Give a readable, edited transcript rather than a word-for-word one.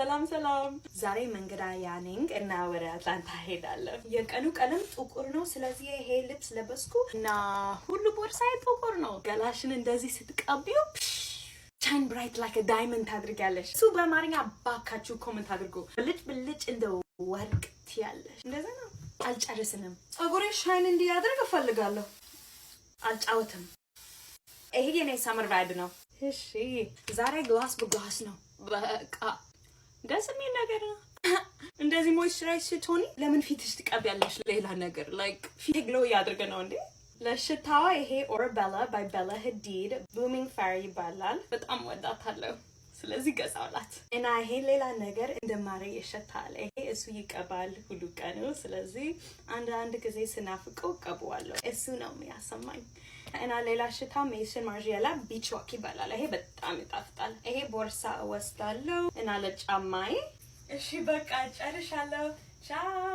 ሰላም ዛሬ መንገዳ ያነኝ እና ወደ አትላንታ ሄዳለሁ። የቀኑ ቀለም ጥቁር ነው። ስለዚህ ይሄ ልብስ ለበስኩ እና ሁሉ ቦርሳዬ ጥቁር ነው። ገላሽን እንደዚህ ስትቀቢው ሻይን ብራይት ላይክ አ ዳይመንድ ታድርጊያለሽ። እሱ በአማርኛ ባካችሁ ኮሜንት አድርጉ። ብልጭ እንደ ወርቅ ትያለሽ። እንደዛ ነው። አልጨርስንም። ፀጉሬ ሻይን እንዲያደርግ እፈልጋለሁ። አልጫወትም። ይሄ የኔ ሰመር ቫይብ ነው። እሺ ዛሬ ግላስ በግላስ ነው። በቃ ደስ የሚል ነገር ነው። እንደዚህ ሞይስቸራይዝ ስትሆኒ ለምን ፊትሽ ትቀቢያለሽ? ሌላ ነገር ላይክ ፊት ግሎ ያድርገ ነው እንዴ? ለሽታዋ ይሄ ኦረቤላ ባይ ቤላ ሀዲድ ብሉሚንግ ፋየር ይባላል። በጣም ወዳታለሁ። ስለዚህ ገዛውላት እና ይሄ ሌላ ነገር እንደማረ ይሸታል። ይሄ እሱ ይቀባል ሁሉ ቀኑ። ስለዚህ አንድ ጊዜ ስናፍቀው ቀባዋለሁ። እሱ ነው የሚያሰማኝ። እና ሌላ ሽታ ሜሽን ማርጂያላ ቢች ዋክ ይባላል። ይሄ በጣም ይጣፍጣል። ይሄ ቦርሳ ወስዳለሁ እና ለጫማዬ። እሺ በቃ ጨርሻለሁ። ቻው